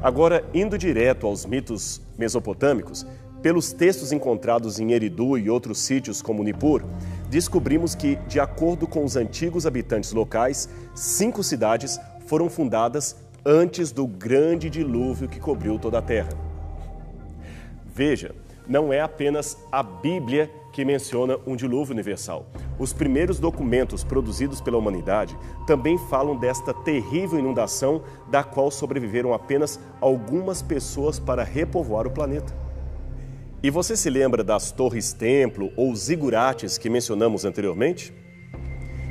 Agora, indo direto aos mitos mesopotâmicos, pelos textos encontrados em Eridu e outros sítios como Nippur, descobrimos que, de acordo com os antigos habitantes locais, 5 cidades foram fundadas antes do grande dilúvio que cobriu toda a Terra. Veja, não é apenas a Bíblia que menciona um dilúvio universal. Os primeiros documentos produzidos pela humanidade também falam desta terrível inundação da qual sobreviveram apenas algumas pessoas para repovoar o planeta. E você se lembra das torres-templo ou zigurates que mencionamos anteriormente?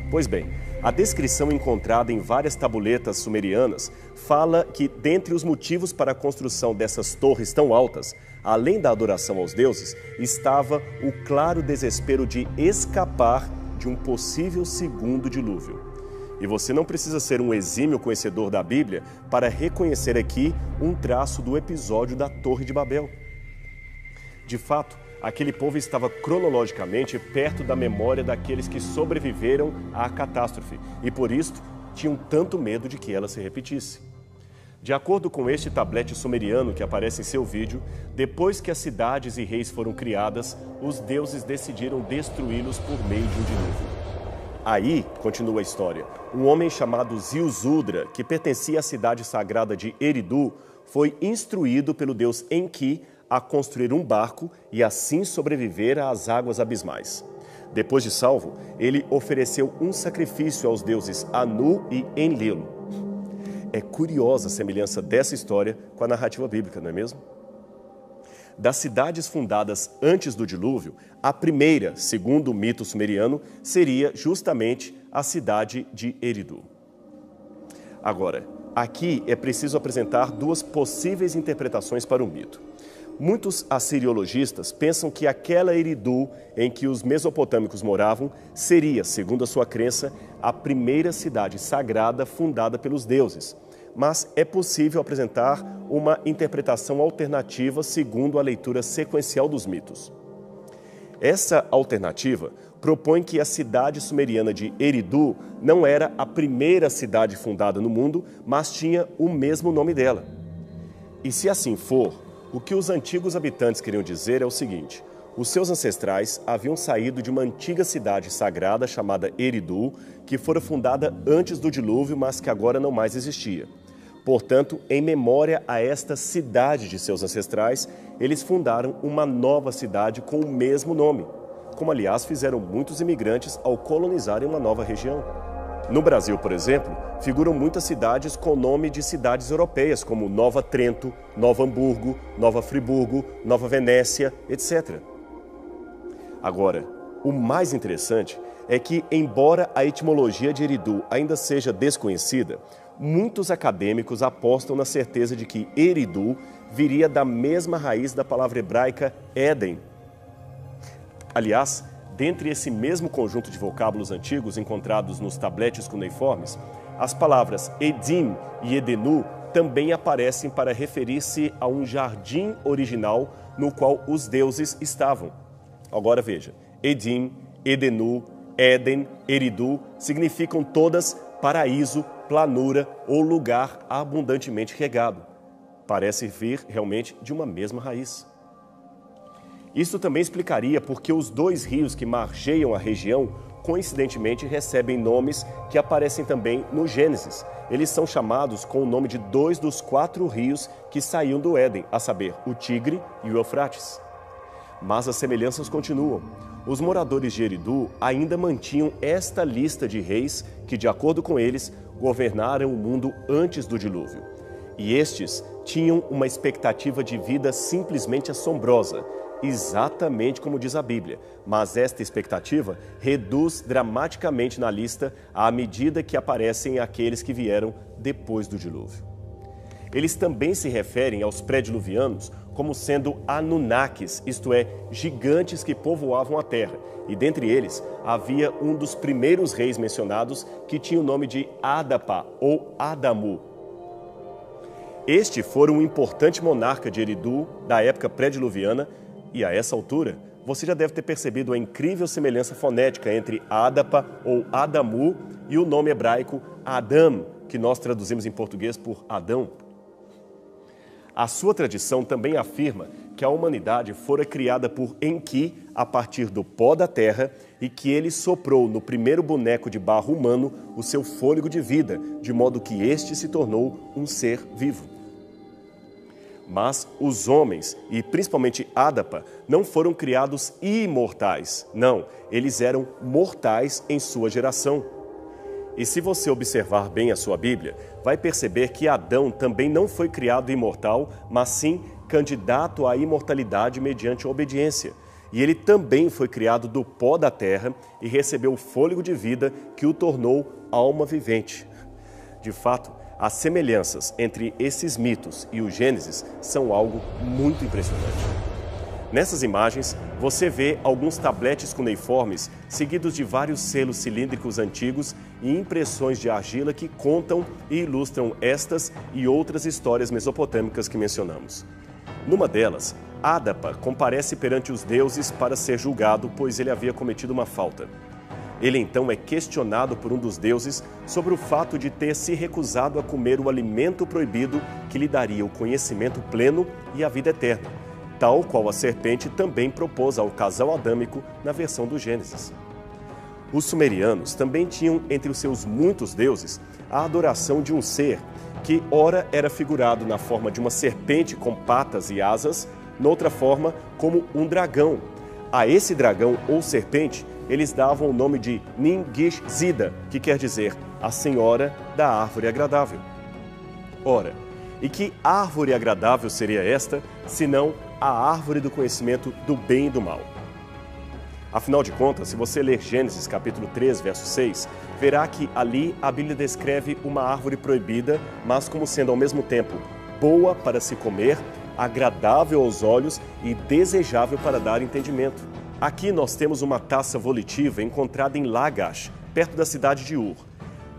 Pois bem, a descrição encontrada em várias tabuletas sumerianas fala que, dentre os motivos para a construção dessas torres tão altas, além da adoração aos deuses, estava o claro desespero de escapar de um possível segundo dilúvio. E você não precisa ser um exímio conhecedor da Bíblia para reconhecer aqui um traço do episódio da Torre de Babel. De fato, aquele povo estava cronologicamente perto da memória daqueles que sobreviveram à catástrofe e, por isto, tinham tanto medo de que ela se repetisse. De acordo com este tablete sumeriano que aparece em seu vídeo, depois que as cidades e reis foram criadas, os deuses decidiram destruí-los por meio de um dilúvio. Aí, continua a história, um homem chamado Ziusudra, que pertencia à cidade sagrada de Eridu, foi instruído pelo deus Enki a construir um barco e assim sobreviver às águas abismais. Depois de salvo, ele ofereceu um sacrifício aos deuses Anu e Enlil. É curiosa a semelhança dessa história com a narrativa bíblica, não é mesmo? Das cidades fundadas antes do dilúvio, a primeira, segundo o mito sumeriano, seria justamente a cidade de Eridu. Agora, aqui é preciso apresentar 2 possíveis interpretações para o mito. Muitos assiriologistas pensam que aquela Eridu em que os mesopotâmicos moravam seria, segundo a sua crença, a primeira cidade sagrada fundada pelos deuses. Mas é possível apresentar uma interpretação alternativa segundo a leitura sequencial dos mitos. Essa alternativa propõe que a cidade sumeriana de Eridu não era a primeira cidade fundada no mundo, mas tinha o mesmo nome dela. E se assim for, o que os antigos habitantes queriam dizer é o seguinte: os seus ancestrais haviam saído de uma antiga cidade sagrada chamada Eridu, que fora fundada antes do dilúvio, mas que agora não mais existia. Portanto, em memória a esta cidade de seus ancestrais, eles fundaram uma nova cidade com o mesmo nome, como aliás fizeram muitos imigrantes ao colonizarem uma nova região. No Brasil, por exemplo, figuram muitas cidades com nome de cidades europeias, como Nova Trento, Novo Hamburgo, Nova Friburgo, Nova Venécia, etc. Agora, o mais interessante é que, embora a etimologia de Eridu ainda seja desconhecida, muitos acadêmicos apostam na certeza de que Eridu viria da mesma raiz da palavra hebraica Éden. Aliás, dentre esse mesmo conjunto de vocábulos antigos encontrados nos tabletes cuneiformes, as palavras Edim e Edenu também aparecem para referir-se a um jardim original no qual os deuses estavam. Agora veja, Edim, Edenu, Éden, Eridu significam todas paraíso, planura ou lugar abundantemente regado. Parece vir realmente de uma mesma raiz. Isso também explicaria por que os 2 rios que margeiam a região, coincidentemente, recebem nomes que aparecem também no Gênesis. Eles são chamados com o nome de 2 dos 4 rios que saíam do Éden, a saber, o Tigre e o Eufrates. Mas as semelhanças continuam. Os moradores de Eridu ainda mantinham esta lista de reis que, de acordo com eles, governaram o mundo antes do dilúvio. E estes tinham uma expectativa de vida simplesmente assombrosa, exatamente como diz a Bíblia, mas esta expectativa reduz dramaticamente na lista à medida que aparecem aqueles que vieram depois do dilúvio. Eles também se referem aos pré-diluvianos como sendo Anunnakis, isto é, gigantes que povoavam a terra, e dentre eles havia um dos primeiros reis mencionados que tinha o nome de Adapa ou Adamu. Este fora um importante monarca de Eridu da época pré-diluviana e, a essa altura, você já deve ter percebido a incrível semelhança fonética entre Adapa ou Adamu e o nome hebraico Adam, que nós traduzimos em português por Adão. A sua tradição também afirma que a humanidade fora criada por Enki a partir do pó da terra e que ele soprou no primeiro boneco de barro humano o seu fôlego de vida, de modo que este se tornou um ser vivo. Mas os homens, e principalmente Ádapa, não foram criados imortais. Não, eles eram mortais em sua geração. E se você observar bem a sua Bíblia, vai perceber que Adão também não foi criado imortal, mas sim candidato à imortalidade mediante a obediência. E ele também foi criado do pó da terra e recebeu o fôlego de vida que o tornou alma vivente. De fato, as semelhanças entre esses mitos e o Gênesis são algo muito impressionante. Nessas imagens, você vê alguns tabletes cuneiformes seguidos de vários selos cilíndricos antigos e impressões de argila que contam e ilustram estas e outras histórias mesopotâmicas que mencionamos. Numa delas, Ádapa comparece perante os deuses para ser julgado, pois ele havia cometido uma falta. Ele então é questionado por um dos deuses sobre o fato de ter se recusado a comer o alimento proibido que lhe daria o conhecimento pleno e a vida eterna, tal qual a serpente também propôs ao casal adâmico na versão do Gênesis. Os sumerianos também tinham entre os seus muitos deuses a adoração de um ser que ora era figurado na forma de uma serpente com patas e asas, noutra forma como um dragão. A esse dragão ou serpente eles davam o nome de Nin-Gish-Zida, que quer dizer a senhora da árvore agradável. Ora, e que árvore agradável seria esta, senão a árvore do conhecimento do bem e do mal? Afinal de contas, se você ler Gênesis capítulo 3, verso 6, verá que ali a Bíblia descreve uma árvore proibida, mas como sendo ao mesmo tempo boa para se comer, agradável aos olhos e desejável para dar entendimento. Aqui nós temos uma taça volitiva encontrada em Lagash, perto da cidade de Ur.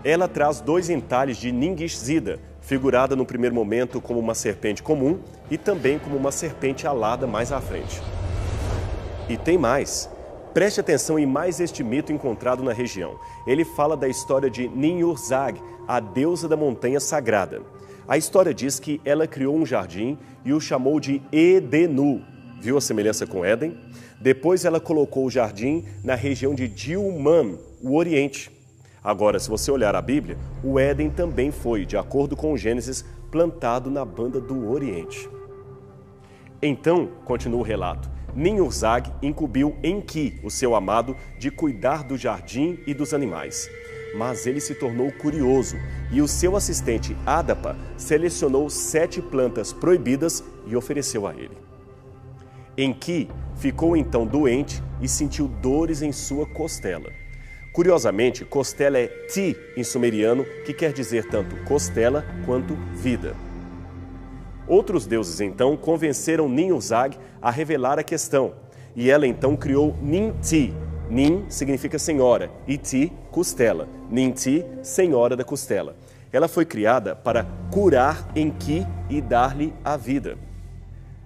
Ela traz 2 entalhes de Nin-Gish-Zida, figurada no primeiro momento como uma serpente comum e também como uma serpente alada mais à frente. E tem mais. Preste atenção em mais este mito encontrado na região. Ele fala da história de Nin-Urzag, a deusa da montanha sagrada. A história diz que ela criou um jardim e o chamou de Edenu. Viu a semelhança com Éden? Depois ela colocou o jardim na região de Dilman, o Oriente. Agora, se você olhar a Bíblia, o Éden também foi, de acordo com o Gênesis, plantado na banda do Oriente. Então, continua o relato, Nin-Urzag incumbiu Enki, o seu amado, de cuidar do jardim e dos animais. Mas ele se tornou curioso e o seu assistente Ádapa selecionou 7 plantas proibidas e ofereceu a ele. Enki ficou então doente e sentiu dores em sua costela. Curiosamente, costela é ti em sumeriano, que quer dizer tanto costela quanto vida. Outros deuses então convenceram Nin-Urzag a revelar a questão, e ela então criou Nin-Ti. Nin significa senhora e Ti, costela. Nin-Ti, senhora da costela. Ela foi criada para curar Enki e dar-lhe a vida.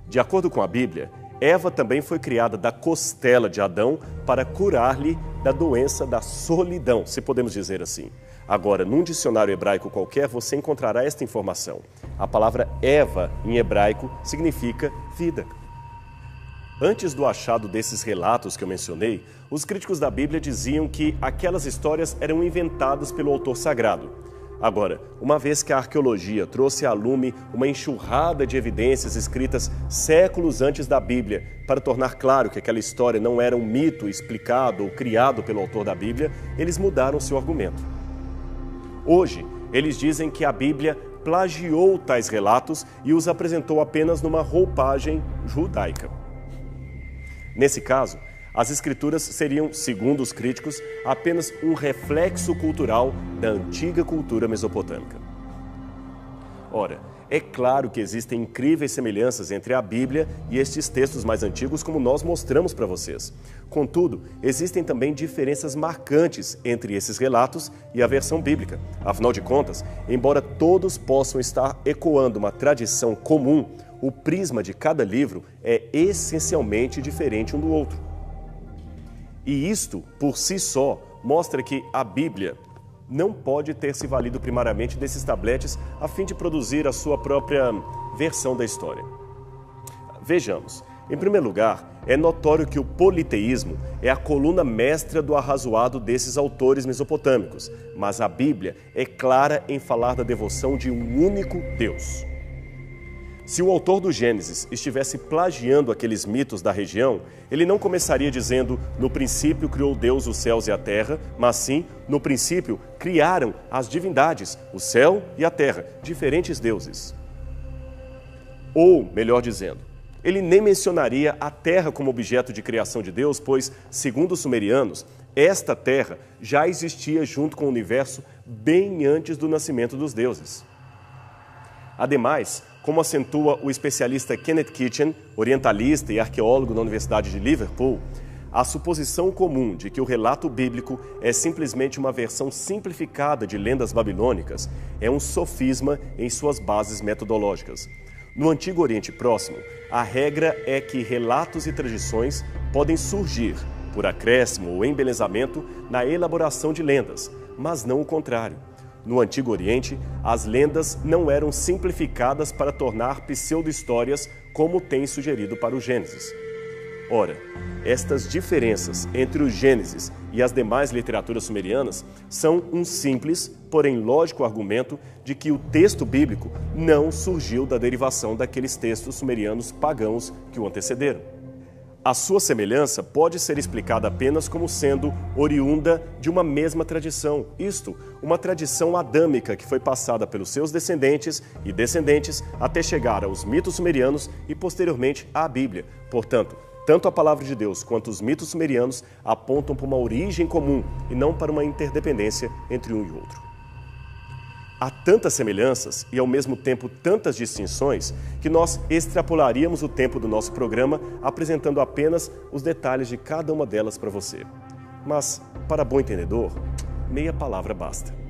De acordo com a Bíblia, Eva também foi criada da costela de Adão para curar-lhe da doença da solidão, se podemos dizer assim. Agora, num dicionário hebraico qualquer, você encontrará esta informação. A palavra Eva, em hebraico, significa vida. Antes do achado desses relatos que eu mencionei, os críticos da Bíblia diziam que aquelas histórias eram inventadas pelo autor sagrado. Agora, uma vez que a arqueologia trouxe à lume uma enxurrada de evidências escritas séculos antes da Bíblia para tornar claro que aquela história não era um mito explicado ou criado pelo autor da Bíblia, eles mudaram seu argumento. Hoje, eles dizem que a Bíblia plagiou tais relatos e os apresentou apenas numa roupagem judaica. Nesse caso, as escrituras seriam, segundo os críticos, apenas um reflexo cultural da antiga cultura mesopotâmica. Ora, é claro que existem incríveis semelhanças entre a Bíblia e estes textos mais antigos, como nós mostramos para vocês. Contudo, existem também diferenças marcantes entre esses relatos e a versão bíblica. Afinal de contas, embora todos possam estar ecoando uma tradição comum, o prisma de cada livro é essencialmente diferente um do outro. E isto, por si só, mostra que a Bíblia não pode ter se valido primariamente desses tabletes a fim de produzir a sua própria versão da história. Vejamos. Em primeiro lugar, é notório que o politeísmo é a coluna mestra do arrazoado desses autores mesopotâmicos, mas a Bíblia é clara em falar da devoção de um único Deus. Se o autor do Gênesis estivesse plagiando aqueles mitos da região, ele não começaria dizendo, no princípio criou Deus os céus e a terra, mas sim, no princípio criaram as divindades, o céu e a terra, diferentes deuses. Ou, melhor dizendo, ele nem mencionaria a terra como objeto de criação de Deus, pois, segundo os sumerianos, esta terra já existia junto com o universo bem antes do nascimento dos deuses. Ademais, como acentua o especialista Kenneth Kitchen, orientalista e arqueólogo na Universidade de Liverpool, a suposição comum de que o relato bíblico é simplesmente uma versão simplificada de lendas babilônicas é um sofisma em suas bases metodológicas. No Antigo Oriente Próximo, a regra é que relatos e tradições podem surgir, por acréscimo ou embelezamento, na elaboração de lendas, mas não o contrário. No Antigo Oriente, as lendas não eram simplificadas para tornar pseudo-histórias como tem sugerido para o Gênesis. Ora, estas diferenças entre o Gênesis e as demais literaturas sumerianas são um simples, porém lógico argumento de que o texto bíblico não surgiu da derivação daqueles textos sumerianos pagãos que o antecederam. A sua semelhança pode ser explicada apenas como sendo oriunda de uma mesma tradição, isto, uma tradição adâmica que foi passada pelos seus descendentes e descendentes até chegar aos mitos sumerianos e posteriormente à Bíblia. Portanto, tanto a palavra de Deus quanto os mitos sumerianos apontam para uma origem comum e não para uma interdependência entre um e outro. Há tantas semelhanças e, ao mesmo tempo, tantas distinções que nós extrapolaríamos o tempo do nosso programa apresentando apenas os detalhes de cada uma delas para você. Mas, para bom entendedor, meia palavra basta.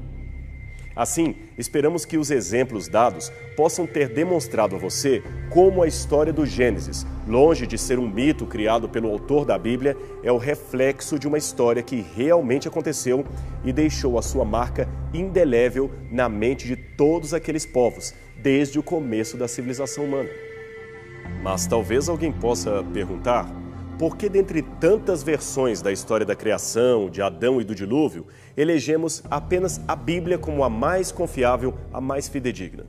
Assim, esperamos que os exemplos dados possam ter demonstrado a você como a história do Gênesis, longe de ser um mito criado pelo autor da Bíblia, é o reflexo de uma história que realmente aconteceu e deixou a sua marca indelével na mente de todos aqueles povos, desde o começo da civilização humana. Mas talvez alguém possa perguntar: por que, dentre tantas versões da história da criação, de Adão e do dilúvio, elegemos apenas a Bíblia como a mais confiável, a mais fidedigna?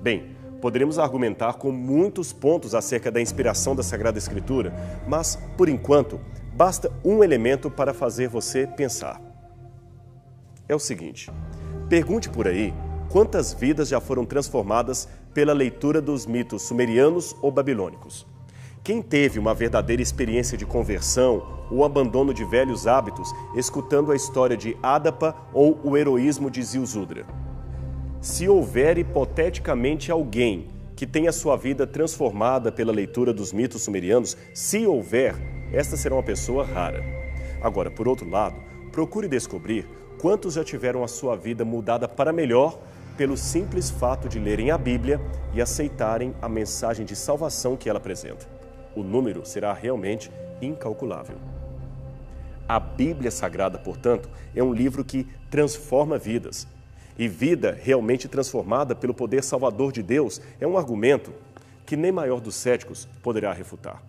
Bem, poderemos argumentar com muitos pontos acerca da inspiração da Sagrada Escritura, mas, por enquanto, basta um elemento para fazer você pensar. É o seguinte: pergunte por aí quantas vidas já foram transformadas pela leitura dos mitos sumerianos ou babilônicos. Quem teve uma verdadeira experiência de conversão ou abandono de velhos hábitos escutando a história de Adapa ou o heroísmo de Ziusudra? Se houver hipoteticamente alguém que tenha sua vida transformada pela leitura dos mitos sumerianos, se houver, esta será uma pessoa rara. Agora, por outro lado, procure descobrir quantos já tiveram a sua vida mudada para melhor pelo simples fato de lerem a Bíblia e aceitarem a mensagem de salvação que ela apresenta. O número será realmente incalculável. A Bíblia Sagrada, portanto, é um livro que transforma vidas. E vida realmente transformada pelo poder salvador de Deus é um argumento que nem maior dos céticos poderá refutar.